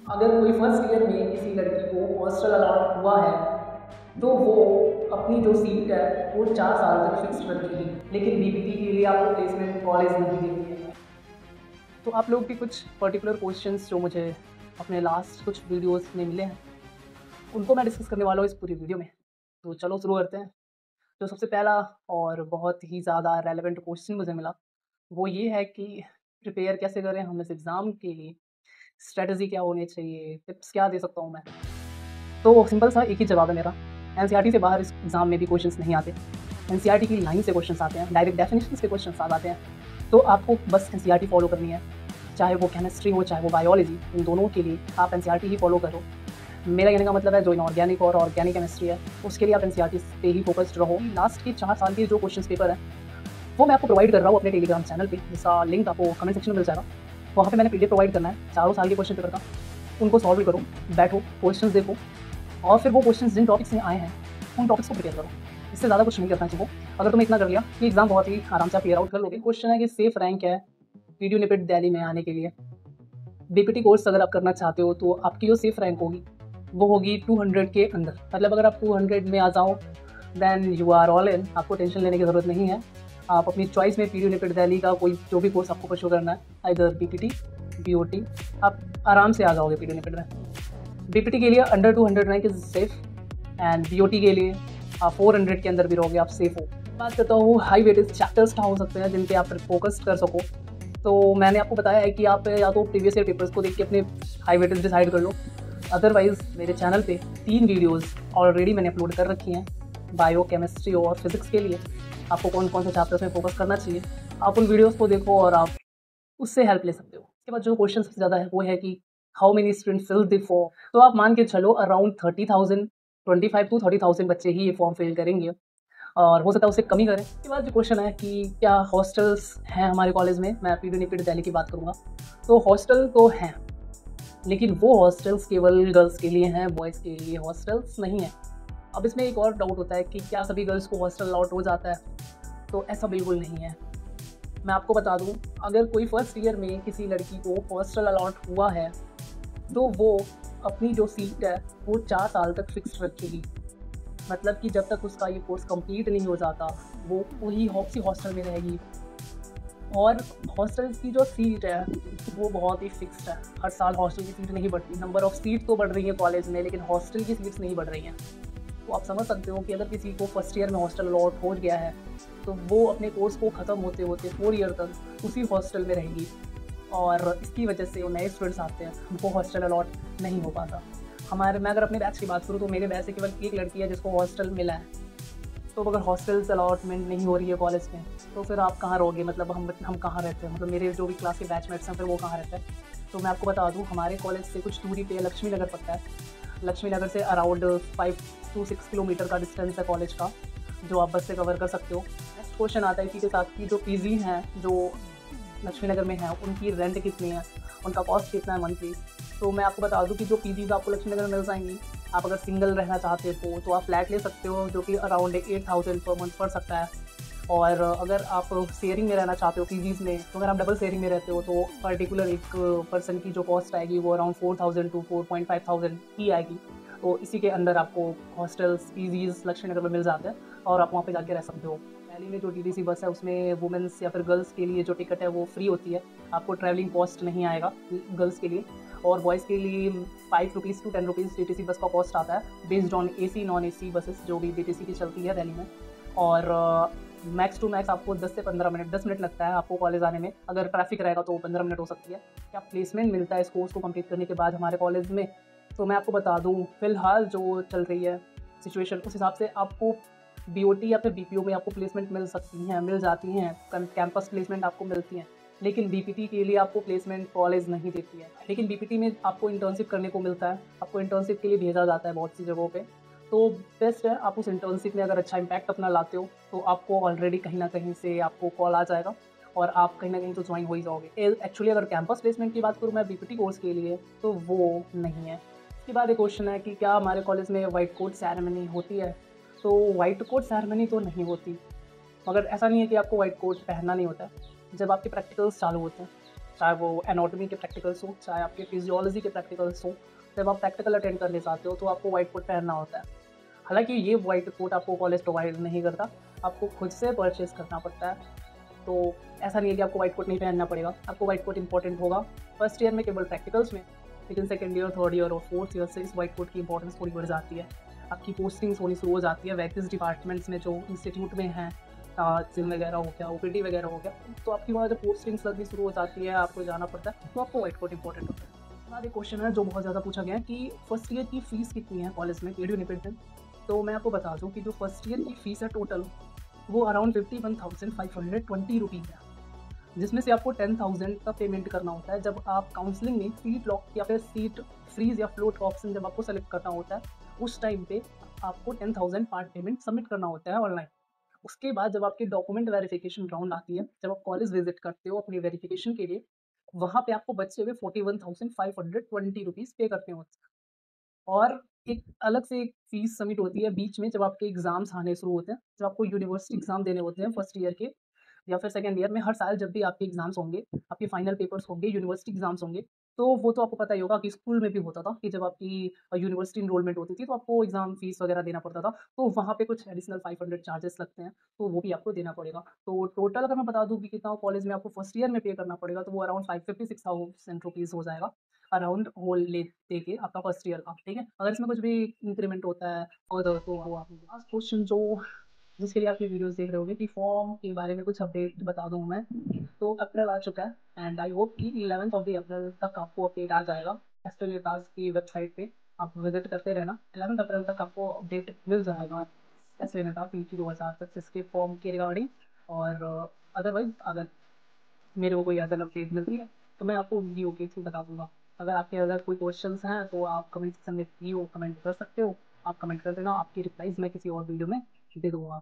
अगर कोई first year में किसी लड़की को हॉस्टल अलॉट हुआ है तो वो अपनी जो सीट है वो 4 साल तक फिक्स रखेगी, लेकिन बीपीटी के लिए आपको प्लेसमेंट कॉलेज नहीं देती है। तो आप लोग के कुछ पर्टिकुलर क्वेश्चंस जो मुझे अपने लास्ट कुछ वीडियोस में मिले हैं उनको मैं डिस्कस करने वाला हूँ इस पूरी वीडियो में। तो चलो शुरू करते हैं। जो सबसे पहला और बहुत ही ज़्यादा रेलेवेंट क्वेश्चन मुझे मिला वो ये है कि प्रिपेयर कैसे करें हम इस एग्ज़ाम के लिए, स्ट्रेटजी क्या होनी चाहिए, टिप्स क्या दे सकता हूँ मैं। तो सिंपल सा एक ही जवाब है मेरा। एनसीईआरटी से बाहर इस एग्ज़ाम में भी क्वेश्चंस नहीं आते। एनसीईआरटी की लाइन से क्वेश्चंस आते हैं, डायरेक्ट डेफिनेशन के क्वेश्चंस आ जाते हैं। तो आपको बस एनसीईआरटी फॉलो करनी है, चाहे वो केमिस्ट्री हो चाहे वो बायोलॉजी, इन दोनों के लिए आप एनसीईआरटी ही फॉलो करो। मेरा कहने का मतलब है जो इनऑर्गेनिक और ऑर्गेनिक केमिस्ट्री है उसके लिए आप एनसीईआरटी पे ही फोकस्ड रहो। लास्ट के 4 साल के जो क्वेश्चन पेपर है वो मैं आपको प्रोवाइड कर रहा हूँ अपने टेलीग्राम चैनल पे, जिसका लिंक आपको कमेंट सेक्शन में मिल जाएगा। वहाँ पे मैंने पीडीएफ प्रोवाइड करना है 4 साल के क्वेश्चन पेपर का। उनको सॉल्व करो, बैठो, क्वेश्चंस देखो और फिर वो क्वेश्चंस जिन टॉपिक्स में आए हैं उन टॉपिक्स को प्रिपेयर करो। इससे ज़्यादा कुछ नहीं करना चाहिए। अगर तुमने इतना कर लिया कि एग्जाम बहुत ही आराम से आप क्लियर आउट कर लोगे। क्वेश्चन है कि सेफ रैंक है वीडियो निपिट दिल्ली में आने के लिए। बीपीटी कोर्स अगर आप करना चाहते हो तो आपकी जो सेफ रैंक होगी वो होगी 200 के अंदर। मतलब अगर आप 200 में आ जाओ then you are all in, आपको टेंशन लेने की ज़रूरत नहीं है। आप अपनी चॉइस में पीडी निपिट दिल्ली का कोई जो भी कोर्स आपको परस्यू करना है, इधर बीपीटी बीओटी, आप आराम से आ जाओगे पीडी निपिट में। बीपीटी के लिए under 200 rank is safe and BOT के लिए आप 400 के अंदर भी रहोगे, आप सेफ हो। बात करता हूँ हाई वेटेज चैप्टर्स क्या हो सकते हैं जिन पे आप फोकस कर सको। तो मैंने आपको बताया है कि आप या तो प्रीवियस ईयर पेपर्स को देख के अपने हाई वेटेज डिसाइड कर लो। अदरवाइज़ मेरे चैनल पे 3 वीडियोस ऑलरेडी मैंने अपलोड कर रखी हैं बायो, केमिस्ट्री और फिजिक्स के लिए। आपको कौन कौन से चैप्टर्स में फोकस करना चाहिए आप उन वीडियोस को देखो और आप उससे हेल्प ले सकते हो। इसके बाद जो क्वेश्चन सबसे ज़्यादा है वो है कि how many student fill the form. तो आप मान के चलो अराउंड 30,000, 25 to 30,000 बच्चे ही ये फॉर्म फिल करेंगे और हो सकता है उससे कम ही करें। इसके बाद जो क्वेश्चन है कि क्या हॉस्टल्स हैं हमारे कॉलेज में, मैं पीडी निपिट दिल्ली की बात करूँगा। तो हॉस्टल तो हैं, लेकिन वो हॉस्टल्स केवल गर्ल्स के लिए हैं, बॉयज़ के लिए हॉस्टल्स नहीं हैं। अब इसमें एक और डाउट होता है कि क्या सभी गर्ल्स को हॉस्टल अलॉट हो जाता है, तो ऐसा बिल्कुल नहीं है। मैं आपको बता दूं, अगर कोई फर्स्ट ईयर में किसी लड़की को हॉस्टल अलॉट हुआ है तो वो अपनी जो सीट है वो 4 साल तक फिक्स रखेगी। मतलब कि जब तक उसका ये कोर्स कंप्लीट नहीं हो जाता वो वही उसी हॉस्टल में रहेगी। और हॉस्टल की जो सीट है वो बहुत ही फिक्स्ड है, हर साल हॉस्टल की सीट नहीं बढ़ती। नंबर ऑफ़ सीट तो बढ़ रही है कॉलेज में, लेकिन हॉस्टल की सीट्स नहीं बढ़ रही हैं। तो आप समझ सकते हो कि अगर किसी को फर्स्ट ईयर में हॉस्टल अलॉट हो गया है तो वो अपने कोर्स को ख़त्म होते होते 4 ईयर तक उसी हॉस्टल में रहेगी और इसकी वजह से वो नए स्टूडेंट्स आते हैं उनको हॉस्टल अलॉट नहीं हो पाता। मैं अगर अपने बैच की बात करूँ तो मेरे बैच से केवल एक लड़की है जिसको हॉस्टल मिला है। तो अगर हॉस्टल्स अलॉटमेंट नहीं हो रही है कॉलेज में तो फिर आप कहाँ रहोगे, मतलब हम कहाँ रहते हैं, मतलब मेरे जो भी क्लास के बैचमेट्स हैं फिर वो कहाँ रहते हैं। तो मैं आपको बता दूँ हमारे कॉलेज से कुछ दूरी पे लक्ष्मी नगर पड़ता है। लक्ष्मी नगर से अराउंड 5 to 6 किलोमीटर का डिस्टेंस है कॉलेज का, जो आप बस से कवर कर सकते हो। नेक्स्ट क्वेश्चन आता है इसी के साथ कि जो पीजी हैं जो लक्ष्मी नगर में हैं उनकी रेंट कितनी है, उनका कॉस्ट कितना है मंथली। तो मैं आपको बता दूं कि जो पीजीज आपको लक्ष्मी नगर में मिल जाएंगी, आप अगर सिंगल रहना चाहते हो तो आप फ्लैट ले सकते हो जो कि अराउंड 8,000 पर मंथ पड़ सकता है। और अगर आप शेयरिंग में रहना चाहते हो पीजीज में, तो अगर आप डबल शेयरिंग में रहते हो तो पर्टिकुलर एक पर्सन की जो कॉस्ट आएगी वो अराउंड 4,000 to 4,500 ही आएगी। तो इसी के अंदर आपको हॉस्टल्स पीजीज लक्ष्मी नगर में मिल जाते हैं और आप वहाँ पे जाके रह सकते हो। दिल्ली में जो टीटीसी बस है उसमें वुमेंस या फिर गर्ल्स के लिए जो टिकट है वो फ्री होती है, आपको ट्रैवलिंग कॉस्ट नहीं आएगा गर्ल्स के लिए। और बॉयज़ के लिए 5 रुपीज़ to 10 रुपीज़ टीटीसी बस का कॉस्ट आता है based on AC non AC buses जो भी डीटीसी की चलती है दिल्ली में। और मैक्स टू मैक्स आपको 10 से 15 मिनट 10 मिनट लगता है आपको कॉलेज आने में, अगर ट्रैफिक रहेगा तो 15 मिनट हो सकती है। क्या प्लेसमेंट मिलता है इस कोर्स को कंप्लीट करने के बाद हमारे कॉलेज में, तो मैं आपको बता दूं फ़िलहाल जो चल रही है सिचुएशन उस हिसाब से आपको बीओटी या फिर बीपीओ में आपको प्लेसमेंट मिल सकती हैं, मिल जाती हैं, कैंपस प्लेसमेंट आपको मिलती हैं। लेकिन बीपीटी के लिए आपको प्लेसमेंट कॉलेज नहीं देती है। लेकिन बीपीटी में आपको इंटर्नशिप करने को मिलता है, आपको इंटर्नशिप के लिए भेजा जाता है बहुत सी जगहों पे। तो बेस्ट है आप उस इंटर्नशिप में अगर अच्छा इम्पैक्ट अपना लाते हो तो आपको ऑलरेडी कहीं ना कहीं से आपको कॉल आ जाएगा और आप कहीं ना कहीं तो ज्वाइन हो ही जाओगे। एक्चुअली अगर कैंपस प्लेसमेंट की बात करूँ मैं बीपीटी कोर्स के लिए तो वो नहीं है। इसके बाद एक क्वेश्चन है कि क्या हमारे कॉलेज में वाइट कोट सेरेमनी होती है। तो वाइट कोट सेरेमनी तो नहीं होती, मगर ऐसा नहीं है कि आपको वाइट कोट पहनना नहीं होता। जब आपके प्रैक्टिकल्स चालू होते हैं चाहे वो एनाटॉमी के प्रैक्टिकल्स हो, चाहे आपके फिजियोलॉजी के प्रैक्टिकल्स हो। जब आप प्रैक्टिकल अटेंड करने जाते हो तो आपको व्हाइट कोट पहनना होता है। हालाँकि ये व्हाइट कोट आपको कॉलेज प्रोवाइड नहीं करता, आपको खुद से परचेज़ करना पड़ता है। तो ऐसा नहीं है कि आपको व्हाइट कोट नहीं पहनना पड़ेगा, आपको व्हाइट कोट इंपॉर्टेंट होगा फर्स्ट ईयर में केवल प्रैक्टिकल्स में, लेकिन सेकंड ईयर, थर्ड ईयर और फोर्थ ईयर से इस व्हाइट कोट की इंपॉर्टेंस थोड़ी बढ़ जाती है। आपकी पोस्टिंग्स होनी शुरू हो जाती है वैकेंस डिपार्टमेंट्स में जो इंस्टीट्यूट में हैं, जिम वगैरह हो गया, ओपीडी वगैरह हो गया, तो आपकी वहाँ जब पोस्टिंग्स लगनी शुरू हो जाती है, आपको जाना पड़ता है, तो आपको व्हाइट कोट इंपॉर्टेंट होता है। बाद एक क्वेश्चन है जो बहुत ज़्यादा पूछा गया है कि फर्स्ट ईयर की फ़ीस कितनी है कॉलेज में, पेड यूनिट में। तो मैं आपको बता दूँ कि जो फर्स्ट ईयर की फ़ीस है टोटल, वो अराउंड 51,520 है, जिसमें से आपको 10,000 का पेमेंट करना होता है जब आप काउंसलिंग में सीट लॉक या फिर सीट फ्रीज या फ्लोट का ऑप्शन जब आपको सेलेक्ट करना होता है, उस टाइम पे आपको 10,000 पार्ट पेमेंट सबमिट करना होता है ऑनलाइन। उसके बाद जब आपकी डॉक्यूमेंट वेरिफिकेशन राउंड आती है, जब आप कॉलेज विजिट करते हो अपनी वेरिफिकेशन के लिए, वहाँ पे आपको बचे हुए 41,520 पे करने होते हैं। और एक अलग से एक फीस सबमिट होती है बीच में जब आपके एग्ज़ाम्स आने शुरू होते हैं, जब आपको यूनिवर्सिटी एग्ज़ाम देने होते हैं फर्स्ट ईयर के या फिर सेकंड ईयर में। हर साल जब भी आपके एग्ज़ाम्स होंगे, आपके फाइनल पेपर्स होंगे, यूनिवर्सिटी एग्ज़ाम्स होंगे, तो वो तो आपको पता ही होगा कि स्कूल में भी होता था कि जब आपकी यूनिवर्सिटी एनरोलमेंट होती थी, तो आपको एग्ज़ाम फीस वगैरह देना पड़ता था। तो वहाँ पे कुछ एडिशनल 500 चार्जेस लगते हैं, तो वो भी आपको देना पड़ेगा। तो टोटल अगर मैं बता दूँ कि कितना कॉलेज में आपको फर्स्ट ईयर में पे करना पड़ेगा, तो वो अराउंड 556,000 रुपीज़ हो जाएगा, अराउंड होल ले देके आपका फर्स्ट ईयर का, ठीक है? अगर इसमें कुछ भी इंक्रीमेंट होता है फर्दर तो वो आप लास्ट क्वेश्चन जो जिसके लिए आप ये वीडियोज़ देख रहे होंगे कि फॉर्म के बारे में कुछ अपडेट बता दूँ मैं। तो अप्रैल आ चुका है एंड आई होप कि 11th ऑफ द अप्रैल तक आपको अपडेट आ जाएगा। एस्ट्रो टास्क की वेबसाइट पे आप विज़िट करते रहना। 11th अप्रैल तक आपको अपडेट मिल जाएगा एस्ट्रो टास्क पीटी 2026 के फॉर्म के रिगार्डिंग। और अदरवाइज़ अगर मेरे को कोई अदर अपडेट मिलती है, तो मैं आपको वीडियो के थ्रू बता दूँगा। अगर आपके अगर कोई क्वेश्चंस हैं, तो आप कमेंट सेक्शन में वीडियो कमेंट कर सकते हो। आप कमेंट कर देना, आपकी रिप्लाईज़ मैं किसी और वीडियो में दे दूँगा।